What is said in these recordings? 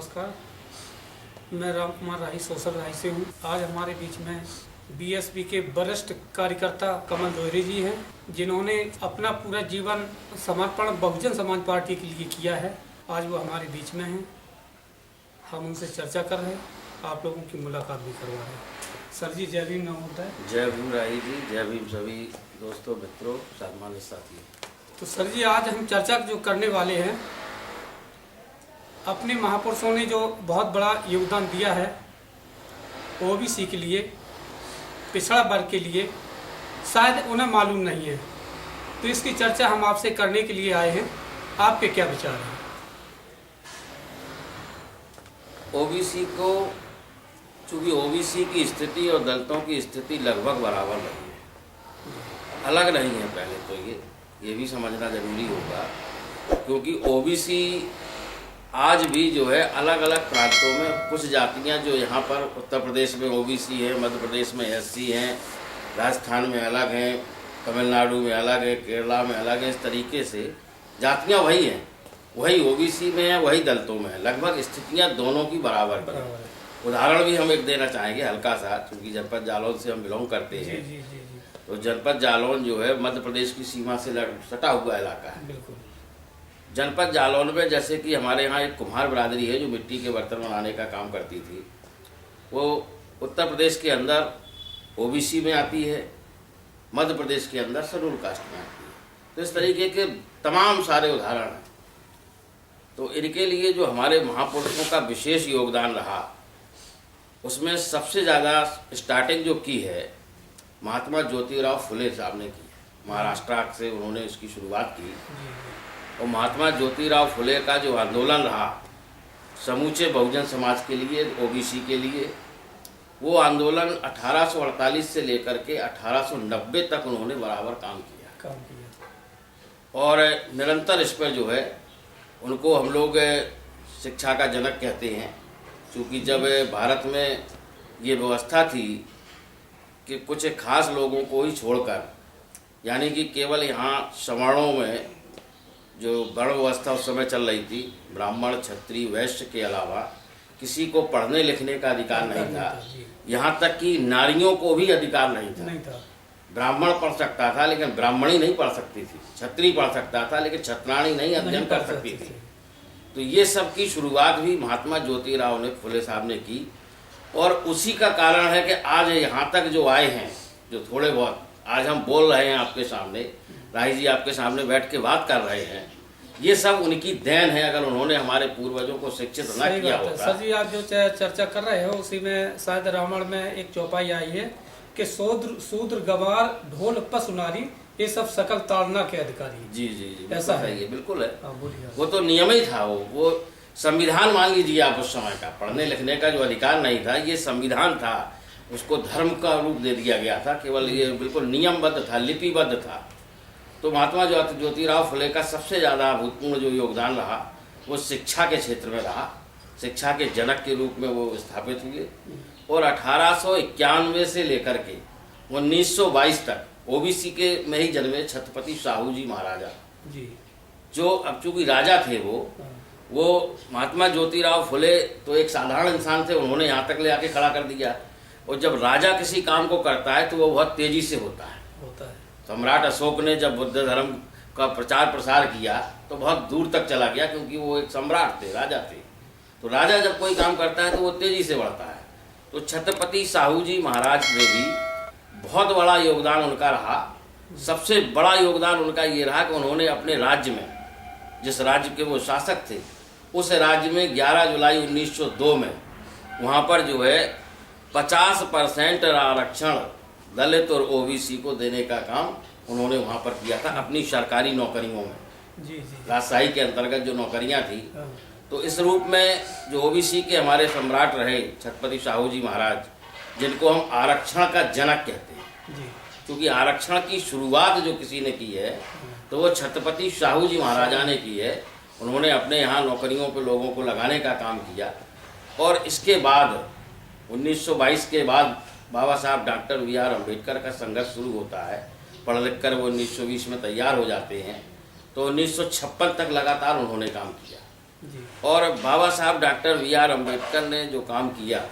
नमस्कार, मैं राम कुमार राही सोशल राही से हूँ। आज हमारे बीच में बीएसपी के वरिष्ठ कार्यकर्ता कमल दोहरे जी हैं, जिन्होंने अपना पूरा जीवन समर्पण बहुजन समाज पार्टी के लिए किया है। आज वो हमारे बीच में हैं, हम उनसे चर्चा कर रहे हैं, आप लोगों की मुलाकात भी करवा रहे हैं। सर जी जय भीम होता है। जय भीम राही जी, जय भीम सभी दोस्तों, मित्रों, सम्मानित साथियों। तो सर जी आज हम चर्चा जो करने वाले हैं, अपने महापुरुषों ने जो बहुत बड़ा योगदान दिया है ओबीसी के लिए, पिछड़ा वर्ग के लिए, शायद उन्हें मालूम नहीं है। तो इसकी चर्चा हम आपसे करने के लिए आए हैं, आपके क्या विचार हैं? ओबीसी को, चूँकि ओबीसी की स्थिति और दलितों की स्थिति लगभग बराबर नहीं है, अलग नहीं है। पहले तो ये भी समझना जरूरी होगा, क्योंकि ओबीसी आज भी जो है अलग अलग प्रांतों में कुछ जातियां जो यहाँ पर उत्तर प्रदेश में ओबीसी है, मध्य प्रदेश में एससी हैं, राजस्थान में अलग हैं, तमिलनाडु में अलग है, केरला में अलग है। इस तरीके से जातियां वही हैं, वही ओबीसी में है, वही दलितों में है। लगभग स्थितियां दोनों की बराबर की हैं। उदाहरण भी हम एक देना चाहेंगे हल्का सा, क्योंकि जनपद जालौन से हम बिलोंग करते हैं। तो जनपद जालौन जो है मध्य प्रदेश की सीमा से सटा हुआ इलाका है। जनपद जालौन में जैसे कि हमारे यहाँ एक कुम्हार बिरादरी है जो मिट्टी के बर्तन बनाने का काम करती थी, वो उत्तर प्रदेश के अंदर ओबीसी में आती है, मध्य प्रदेश के अंदर शेड्यूल कास्ट में आती है। तो इस तरीके के तमाम सारे उदाहरण हैं। तो इनके लिए जो हमारे महापुरुषों का विशेष योगदान रहा, उसमें सबसे ज़्यादा स्टार्टिंग जो की है महात्मा ज्योतिराव फुले साहब ने की। महाराष्ट्र से उन्होंने इसकी शुरुआत की। और महात्मा ज्योतिराव फुले का जो आंदोलन रहा समूचे बहुजन समाज के लिए, ओबीसी के लिए, वो आंदोलन 1848 से लेकर के 1890 तक उन्होंने बराबर काम किया। और निरंतर इस पर जो है उनको हम लोग शिक्षा का जनक कहते हैं, क्योंकि जब भारत में ये व्यवस्था थी कि कुछ खास लोगों को ही छोड़कर, यानी कि केवल यहाँ सवर्णों में जो वर्ण व्यवस्था उस समय चल रही थी, ब्राह्मण, क्षत्रिय, वैश्य के अलावा किसी को पढ़ने लिखने का अधिकार नहीं था। यहाँ तक कि नारियों को भी अधिकार नहीं था। ब्राह्मण पढ़ सकता था लेकिन ब्राह्मणी नहीं पढ़ सकती थी, क्षत्रिय पढ़ सकता था लेकिन क्षत्राणी नहीं अध्ययन कर सकती थी। तो ये सब की शुरुआत भी महात्मा ज्योतिराव ने फुले साहब ने की। और उसी का कारण है कि आज यहाँ तक जो आए हैं, जो थोड़े बहुत आज हम बोल रहे हैं आपके सामने, राही जी आपके सामने बैठ के बात कर रहे हैं, ये सब उनकी देन है। अगर उन्होंने हमारे पूर्वजों को शिक्षित न किया होता। सर जी आप जो चर्चा कर रहे हो उसी में शायद रावण में एक चौपाई आई है कि शूद्र गवार ढोल पशुनारी ये सब सकल ताड़ना के अधिकारी। जी ऐसा है, ये बिल्कुल है। वो तो नियम ही था, वो संविधान मान लीजिए आप। उस समय का पढ़ने लिखने का जो अधिकार नहीं था, ये संविधान था, उसको धर्म का रूप दे दिया गया था। केवल ये बिल्कुल नियमबद्ध था, लिपिबद्ध था। तो महात्मा ज्योतिराव फुले का सबसे ज़्यादा अभूतपूर्व जो योगदान रहा वो शिक्षा के क्षेत्र में रहा। शिक्षा के जनक के रूप में वो स्थापित हुए। और 1891 से लेकर के 1922 तक ओबीसी के में ही जन्मे छत्रपति साहू जी महाराजा जी, जो अब चूँकि राजा थे, वो महात्मा ज्योतिराव फुले तो एक साधारण इंसान थे, उन्होंने यहाँ तक ले आके खड़ा कर दिया। और जब राजा किसी काम को करता है तो वो बहुत तेजी से होता है। सम्राट अशोक ने जब बुद्ध धर्म का प्रचार प्रसार किया तो बहुत दूर तक चला गया, क्योंकि वो एक सम्राट थे, राजा थे। तो राजा जब कोई काम करता है तो वो तेजी से बढ़ता है। तो छत्रपति साहू जी महाराज ने भी बहुत बड़ा योगदान उनका रहा। सबसे बड़ा योगदान उनका ये रहा कि उन्होंने अपने राज्य में, जिस राज्य के वो शासक थे, उस राज्य में 11 जुलाई 1902 में वहाँ पर जो है 50% आरक्षण दलित और ओबीसी को देने का काम उन्होंने वहाँ पर किया था अपनी सरकारी नौकरियों में। राजशाही के अंतर्गत जो नौकरियाँ थी, तो इस रूप में जो ओबीसी के हमारे सम्राट रहे छत्रपति साहू जी महाराज, जिनको हम आरक्षण का जनक कहते हैं, क्योंकि आरक्षण की शुरुआत जो किसी ने की है तो वो छत्रपति साहू जी महाराजा ने की है। उन्होंने अपने यहाँ नौकरियों पर लोगों को लगाने का काम किया। और इसके बाद 1922 के बाद बाबा साहब डॉक्टर BR अम्बेडकर का संघर्ष शुरू होता है। पढ़ लिख कर वो 1920 में तैयार हो जाते हैं। तो 1956 तक लगातार उन्होंने काम किया। जी। और बाबा साहब डॉक्टर B.R. अम्बेडकर ने जो काम किया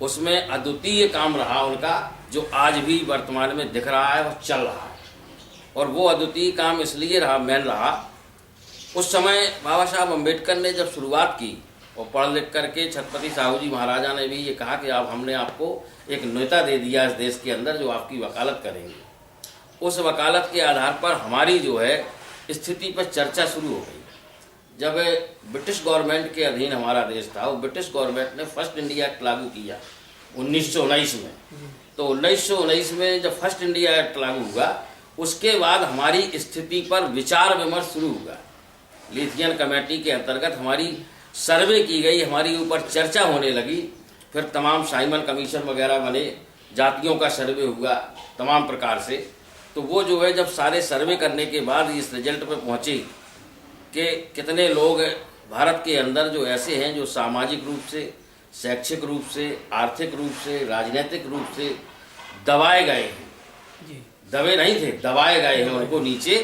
उसमें अद्वितीय काम रहा उनका, जो आज भी वर्तमान में दिख रहा है और चल रहा है। और वो अद्वितीय काम इसलिए रहा, मेन रहा, उस समय बाबा साहब अम्बेडकर ने जब शुरुआत की और पढ़ लिख करके छत्रपति साहू जी महाराजा ने भी ये कहा कि अब हमने आपको एक नेता दे दिया इस देश के अंदर जो आपकी वकालत करेंगे। उस वकालत के आधार पर हमारी जो है स्थिति पर चर्चा शुरू हो गई। जब ब्रिटिश गवर्नमेंट के अधीन हमारा देश था, वो ब्रिटिश गवर्नमेंट ने फर्स्ट इंडिया एक्ट लागू किया 1919 में। तो 1919 में जब फर्स्ट इंडिया एक्ट लागू हुआ, उसके बाद हमारी स्थिति पर विचार विमर्श शुरू हुआ। लीथियन कमेटी के अंतर्गत हमारी सर्वे की गई, हमारी ऊपर चर्चा होने लगी। फिर तमाम साइमन कमीशन वगैरह बने, जातियों का सर्वे हुआ तमाम प्रकार से। तो वो जो है जब सारे सर्वे करने के बाद इस रिजल्ट पे पहुँचे कि कितने लोग भारत के अंदर जो ऐसे हैं जो सामाजिक रूप से, शैक्षिक रूप से, आर्थिक रूप से, राजनीतिक रूप से दबाए गए हैं। जी। दबे नहीं थे, दबाए गए हैं, उनको नीचे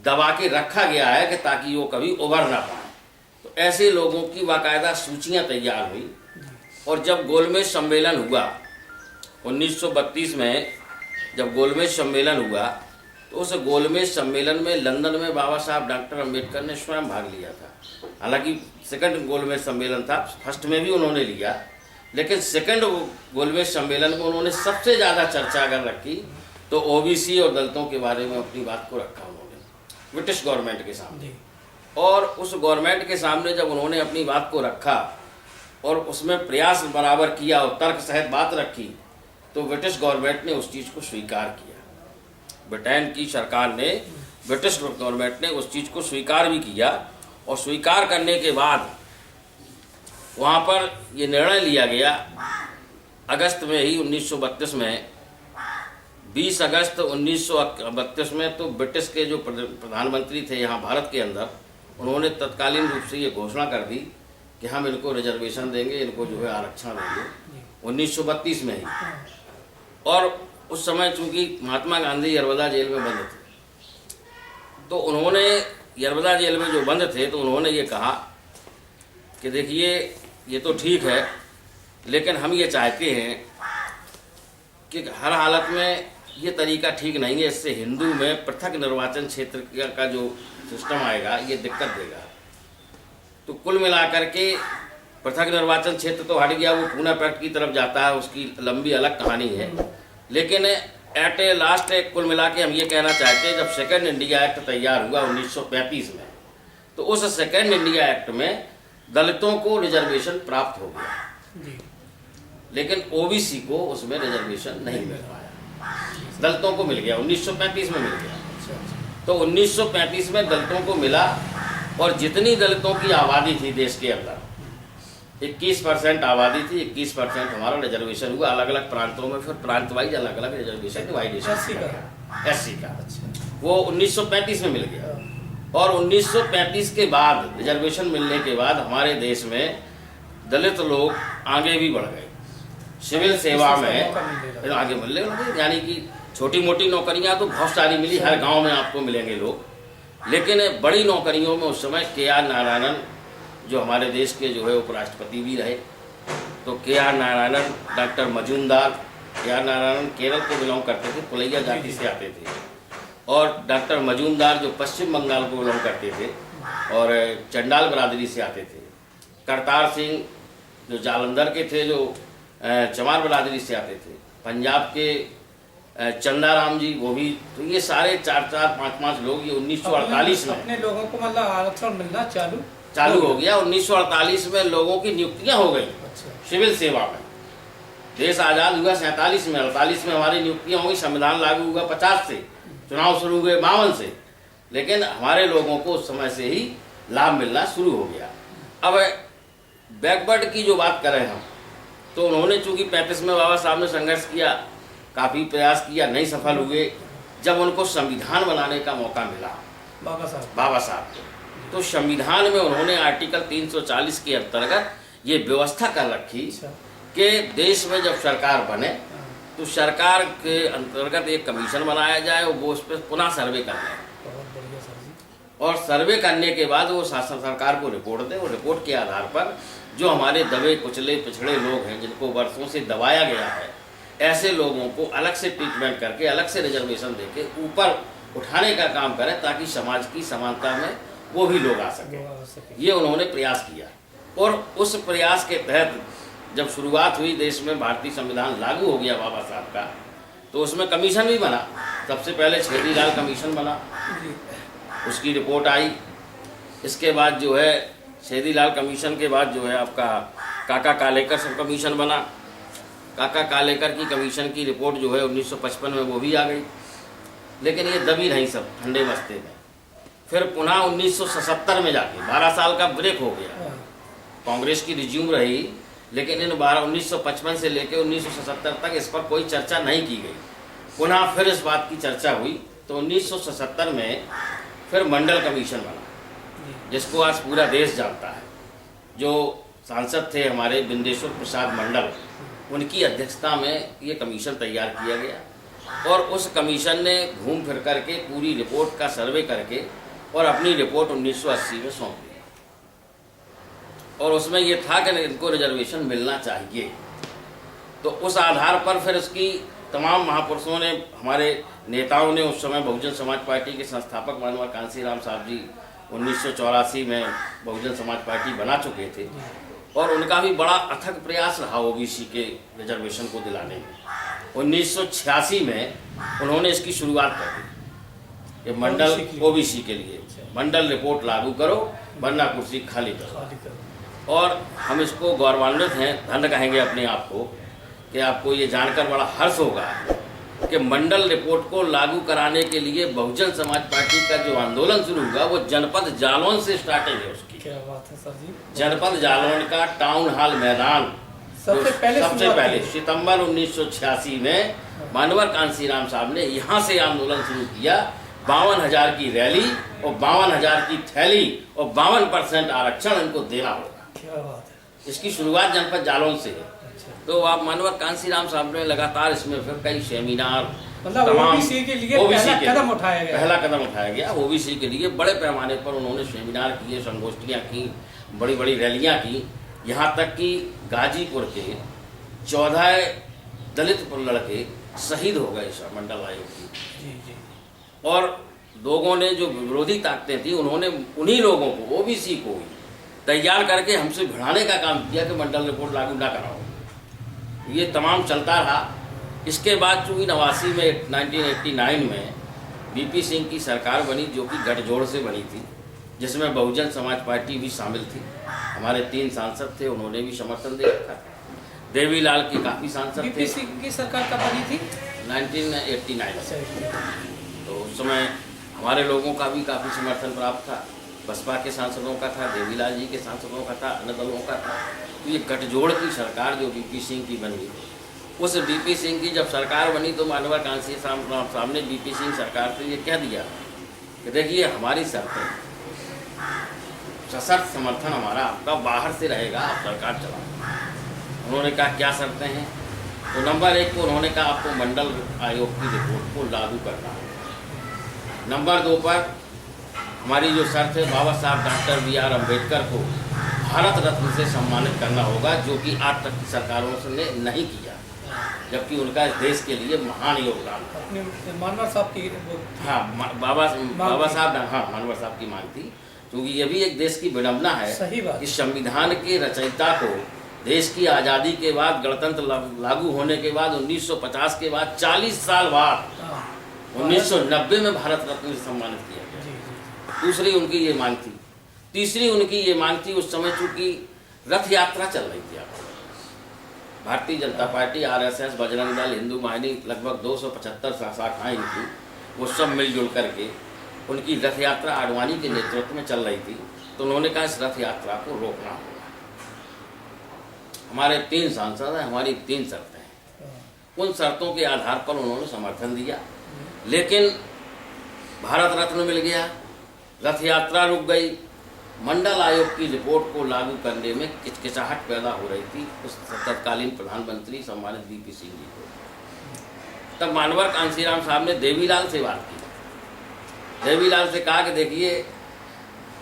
दबा के रखा गया है कि ताकि वो कभी उभर ना पाए। तो ऐसे लोगों की बाकायदा सूचियां तैयार हुई। और जब गोलमेज सम्मेलन हुआ 1932 में, जब गोलमेज सम्मेलन हुआ, तो उस गोलमेज सम्मेलन में लंदन में बाबा साहब डॉक्टर अम्बेडकर ने स्वयं भाग लिया था। हालांकि सेकंड गोलमेज सम्मेलन था, फर्स्ट में भी उन्होंने लिया, लेकिन सेकंड गोलमेज सम्मेलन में उन्होंने सबसे ज़्यादा चर्चा अगर रखी तो ओबीसी और दलितों के बारे में अपनी बात को रखा उन्होंने ब्रिटिश गवर्नमेंट के सामने। और उस गवर्नमेंट के सामने जब उन्होंने अपनी बात को रखा और उसमें प्रयास बराबर किया और तर्क सहित बात रखी, तो ब्रिटिश गवर्नमेंट ने उस चीज़ को स्वीकार किया। ब्रिटेन की सरकार ने, ब्रिटिश गवर्नमेंट ने उस चीज़ को स्वीकार भी किया। और स्वीकार करने के बाद वहाँ पर ये निर्णय लिया गया अगस्त में ही 1932 में, 20 अगस्त 1932 में। तो ब्रिटिश के जो प्रधानमंत्री थे यहाँ भारत के अंदर, उन्होंने तत्कालीन रूप से ये घोषणा कर दी कि हम इनको रिजर्वेशन देंगे, इनको जो है आरक्षण देंगे 1932 में ही। और उस समय चूंकि महात्मा गांधी यरवदा जेल में बंद थे, तो उन्होंने यरवदा जेल में जो बंद थे, तो उन्होंने ये कहा कि देखिए ये तो ठीक है, लेकिन हम ये चाहते हैं कि हर हालत में ये तरीका ठीक नहीं है, इससे हिंदू में पृथक निर्वाचन क्षेत्र का जो सिस्टम आएगा ये दिक्कत देगा। तो कुल मिलाकर के पृथक निर्वाचन क्षेत्र तो हट गया, वो पूना पैक्ट की तरफ जाता है, उसकी लंबी अलग कहानी है। लेकिन एट ए लास्ट कुल मिला के हम ये कहना चाहते हैं, जब सेकेंड इंडिया एक्ट तैयार हुआ 1935 में, तो उस सेकेंड इंडिया एक्ट में दलितों को रिजर्वेशन प्राप्त हो गया, लेकिन ओबीसी को उसमें रिजर्वेशन नहीं मिल पाया। दलितों को मिल गया, 1935 में मिल गया। तो 1935 में दलितों को मिला, और जितनी दलितों की आबादी थी देश के अंदर, 21% आबादी थी, 21% हमारा रिजर्वेशन हुआ। अलग अलग प्रांतों में फिर प्रांत वाइज अलग अलग रिजर्वेशन डिवाइडेशन एससी का वो 1935 में मिल गया। और 1935 के बाद रिजर्वेशन मिलने के बाद हमारे देश में दलित लोग आगे भी बढ़ गए, सिविल सेवा में आगे मिलने लगे। यानी कि छोटी मोटी नौकरियां तो बहुत सारी मिली, हर गांव में आपको मिलेंगे लोग, लेकिन बड़ी नौकरियों में उस समय के.आर. नारायणन जो हमारे देश के जो है उपराष्ट्रपति भी रहे, तो KR. Narayanan, doctor Majumdar, KR. Narayanan Kerala को बिलोंग करते थे, पुलैया जाति से आते थे, और डॉक्टर मजूमदार जो पश्चिम बंगाल को बिलोंग करते थे और चंडाल बरादरी से आते थे। करतार सिंह जो जालंधर के थे, जो चमार बरादरी से आते थे। पंजाब के चंदाराम जी, वो भी। तो ये सारे 4-4, 5-5 लोग ये 1948 में अपने लोगों को मतलब आरक्षण मिलना चालू हो गया। 1948 में लोगों की नियुक्तियां हो गई सिविल सेवा में। देश आज़ाद हुआ 47 में, 48 में हमारी नियुक्तियां हुई, संविधान लागू हुआ 50 से, चुनाव शुरू हुए 52 से, लेकिन हमारे लोगों को उस समय से ही लाभ मिलना शुरू हो गया। अब बैकवर्ड की जो बात करें हम, तो उन्होंने चूंकि 35 में बाबा साहब ने संघर्ष किया, काफ़ी प्रयास किया, नहीं सफल हुए। जब उनको संविधान बनाने का मौका मिला बाबा साहब को, तो संविधान में उन्होंने आर्टिकल 340 के अंतर्गत ये व्यवस्था कर रखी कि देश में जब सरकार बने तो सरकार के अंतर्गत एक कमीशन बनाया जाए और वो उस पर पुनः सर्वे करना है। और सर्वे करने के बाद वो शासन सरकार को रिपोर्ट दे, और रिपोर्ट के आधार पर जो हमारे दबे कुचले पिछड़े लोग हैं, जिनको वर्षों से दबाया गया है, ऐसे लोगों को अलग से ट्रीटमेंट करके, अलग से रिजर्वेशन देके ऊपर उठाने का काम करें, ताकि समाज की समानता में वो भी लोग आ सकें। ये उन्होंने प्रयास किया, और उस प्रयास के तहत जब शुरुआत हुई, देश में भारतीय संविधान लागू हो गया बाबा साहब का, तो उसमें कमीशन भी बना। सबसे पहले छेदीलाल कमीशन बना, उसकी रिपोर्ट आई। इसके बाद जो है छेदीलाल कमीशन के बाद जो है आपका काका कालेकर सब कमीशन बना। काका कालेकर की कमीशन की रिपोर्ट जो है 1955 में वो भी आ गई, लेकिन ये दबी रही सब ठंडे बस्ते में। फिर पुनः 1977 में जाके 12 साल का ब्रेक हो गया, कांग्रेस की रिज्यूम रही, लेकिन इन 1955 से लेकर 1977 तक इस पर कोई चर्चा नहीं की गई। पुनः फिर इस बात की चर्चा हुई, तो 1977 में फिर मंडल कमीशन बना, जिसको आज पूरा देश जानता है। जो सांसद थे हमारे बिंदेश्वर प्रसाद मंडल, उनकी अध्यक्षता में ये कमीशन तैयार किया गया, और उस कमीशन ने घूम फिर करके पूरी रिपोर्ट का सर्वे करके और अपनी रिपोर्ट 1980 में सौंप दी। और उसमें ये था कि इनको रिजर्वेशन मिलना चाहिए। तो उस आधार पर फिर इसकी तमाम महापुरुषों ने, हमारे नेताओं ने, उस समय बहुजन समाज पार्टी के संस्थापक माननीय कांसीराम साहब जी 1984 में बहुजन समाज पार्टी बना चुके थे, और उनका भी बड़ा अथक प्रयास रहा ओबीसी के रिजर्वेशन को दिलाने में। 1986 में उन्होंने इसकी शुरुआत कर दी, ये मंडल ओबीसी के लिए मंडल रिपोर्ट लागू करो, वरना कुर्सी खाली करो। और हम इसको गौरवान्वित हैं, धन्य कहेंगे अपने आप को, कि आपको ये जानकर बड़ा हर्ष होगा कि मंडल रिपोर्ट को लागू कराने के लिए बहुजन समाज पार्टी का जो आंदोलन शुरू हुआ, वो जनपद जालौन से स्टार्टिंग है उसकी। क्या बात है सर जी। जनपद जालौन का टाउन हॉल मैदान सबसे पहले सितंबर 1986 में मानवर कांसीराम साहब ने यहाँ से आंदोलन शुरू किया। 52,000 की रैली और 52,000 की थैली और 52% आरक्षण इनको देना होगा। क्या बात है। इसकी शुरुआत जनपद जालौन से है। तो आप मानवर कांसीराम साहब ने लगातार इसमें फिर कई सेमिनार, मतलब ओबीसी के लिए पहला कदम उठाया गया। ओबीसी के लिए बड़े पैमाने पर उन्होंने सेमिनार किए, संगोष्ठियाँ की, बड़ी बड़ी रैलियाँ की। यहाँ तक कि गाजीपुर के 14 दलित लड़के शहीद हो गए इस मंडल आयोग की। और लोगों ने, जो विरोधी ताकतें थी, उन्होंने उन्हीं लोगों को, ओबीसी को ही तैयार करके हमसे भिड़ाने का काम किया कि मंडल रिपोर्ट लागू ना कराओ। ये तमाम चलता रहा। इसके बाद चूँकि 1989 में बीपी सिंह की सरकार बनी, जो कि गठजोड़ से बनी थी, जिसमें बहुजन समाज पार्टी भी शामिल थी। हमारे 3 सांसद थे, उन्होंने भी समर्थन दे रखा। देवीलाल की काफ़ी सांसद थे। बीपी सिंह की सरकार कब बनी थी? 1989 में। तो उस समय हमारे लोगों का भी काफ़ी समर्थन प्राप्त था। बसपा के सांसदों का था, देवीलाल जी के सांसदों का था, अन्य दलों का था। तो ये गठजोड़ की सरकार जो बीपी सिंह की बनी, उस बीपी सिंह की जब सरकार बनी, तो मानवर कांसीराम साहब ने बीपी सिंह सरकार से ये कह दिया कि देखिए हमारी शर्तें, सशर्त समर्थन हमारा आपका बाहर से रहेगा, आप सरकार चलाओ। उन्होंने कहा क्या शर्तें हैं? तो नंबर 1 को उन्होंने कहा आपको मंडल आयोग की रिपोर्ट को लागू करना है। नंबर 2 पर हमारी जो शर्त है, बाबा साहब डॉक्टर B.R. अम्बेडकर को भारत रत्न से सम्मानित करना होगा, जो कि आज तक की सरकारों ने नहीं किया, जबकि उनका इस देश के लिए महान योगदान था। मानवर साहब की, हाँ, बाबा साहब, हाँ, मानवर साहब की मांग थी। क्योंकि ये भी एक देश की विडंबना है कि संविधान के रचयिता को देश की आज़ादी के बाद, गणतंत्र लागू होने के बाद, 1950 के बाद 40 साल बाद 1990 में भारत रत्न से सम्मानित किया गया। दूसरी उनकी ये मांग थी। तीसरी उनकी ये मांग थी, उस समय चूँकि रथ यात्रा चल रही थी, भारतीय जनता पार्टी, RSS, बजरंग दल, हिंदू वाहिनी, लगभग 275 शाखाएँ इनकी, वो सब मिलजुल करके उनकी रथ यात्रा आडवाणी के नेतृत्व में चल रही थी। तो उन्होंने कहा इस रथ यात्रा को रोकना होगा। हमारे 3 सांसद हैं, हमारी 3 शर्तें हैं। उन शर्तों के आधार पर उन्होंने समर्थन दिया, लेकिन भारत रत्न मिल गया, रथ यात्रा रुक गई। मंडल आयोग की रिपोर्ट को लागू करने में किचकिचाहट पैदा हो रही थी उस तत्कालीन प्रधानमंत्री सम्मानित बीपी सिंह जी को। तब मानवर कांसीराम साहब ने देवीलाल से बात की। देवीलाल से कहा कि देखिए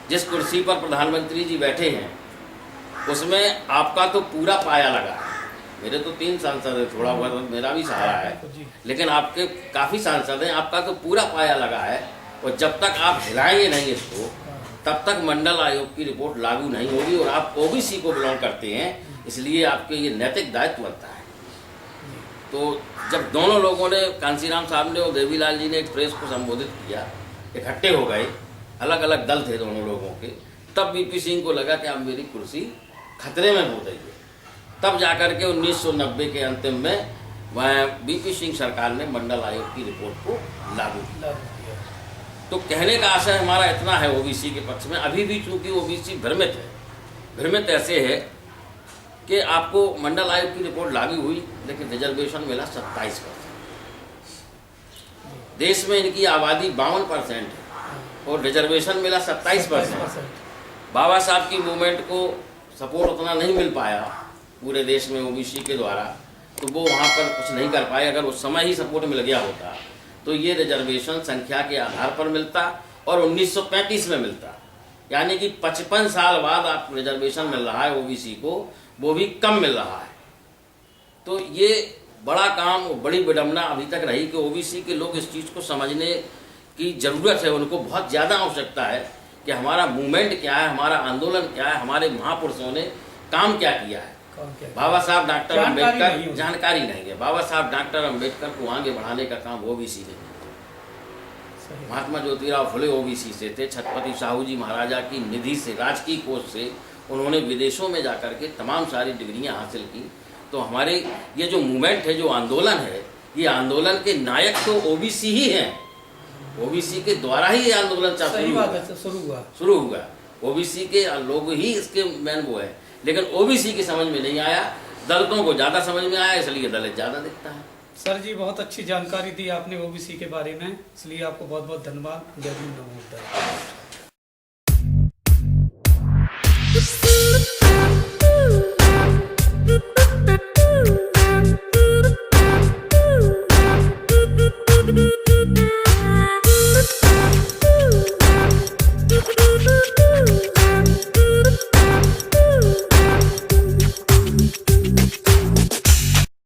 जिस कुर्सी पर प्रधानमंत्री जी बैठे हैं उसमें आपका तो पूरा पाया लगा है। मेरे तो 3 सांसद है, थोड़ा बहुत मेरा भी सहारा है, लेकिन आपके काफ़ी सांसद हैं, आपका तो पूरा पाया लगा है। और जब तक आप हिलाएंगे नहीं इसको, तब तक मंडल आयोग की रिपोर्ट लागू नहीं होगी। और आप ओबीसी को बिलोंग करते हैं, इसलिए आपके ये नैतिक दायित्व बनता है। तो जब दोनों लोगों ने, कांसीराम साहब ने और देवीलाल जी ने एक प्रेस को संबोधित किया, इकट्ठे हो गए, अलग अलग दल थे दोनों लोगों के, तब वीपी सिंह को लगा कि अब मेरी कुर्सी खतरे में हो रही है। तब जाकर के 1990 के अंतिम में वह वीपी सिंह सरकार ने मंडल आयोग की रिपोर्ट को लागू किया। तो कहने का आशय हमारा इतना है ओबीसी के पक्ष में, अभी भी चूंकि ओबीसी भ्रमित है। भ्रमित ऐसे है कि आपको मंडल आयोग की रिपोर्ट लागू हुई, लेकिन रिजर्वेशन मिला 27%। देश में इनकी आबादी 52% है और रिजर्वेशन मिला 27%। बाबा साहब की मूवमेंट को सपोर्ट उतना नहीं मिल पाया पूरे देश में ओबीसी के द्वारा, तो वो वहाँ पर कुछ नहीं कर पाए। अगर उस समय ही सपोर्ट मिल गया होता तो ये रिजर्वेशन संख्या के आधार पर मिलता और 1935 में मिलता। यानी कि 55 साल बाद आप रिजर्वेशन मिल रहा है ओबीसी को, वो भी कम मिल रहा है। तो ये बड़ा काम, बड़ी विडंबना अभी तक रही कि ओबीसी के लोग इस चीज़ को समझने की ज़रूरत है। उनको बहुत ज़्यादा आवश्यकता है कि हमारा मूवमेंट क्या है, हमारा आंदोलन क्या है, हमारे महापुरुषों ने काम क्या किया है। बाबा साहब डॉक्टर अम्बेडकर, जानकारी नहीं है। बाबा साहब डॉक्टर अम्बेडकर को आगे बढ़ाने का काम ओबीसी ने किया। महात्मा ज्योतिराव फुले ओबीसी से थे। छत्रपति साहू जी महाराजा की निधि से, राजकीय कोष से उन्होंने विदेशों में जाकर के तमाम सारी डिग्रियां हासिल की। तो हमारे ये जो मूवमेंट है, जो आंदोलन है, ये आंदोलन के नायक तो ओबीसी ही हैं। ओबीसी के द्वारा ही ये आंदोलन शुरू हुआ। ओबीसी के लोग ही इसके मेन वो है, लेकिन ओबीसी की समझ में नहीं आया, दलितों को ज़्यादा समझ में आया, इसलिए दलित ज़्यादा दिखता है। सर जी, बहुत अच्छी जानकारी दी आपने ओबीसी के बारे में, इसलिए आपको बहुत बहुत धन्यवाद। जय हिंद, नमो बुद्धाय।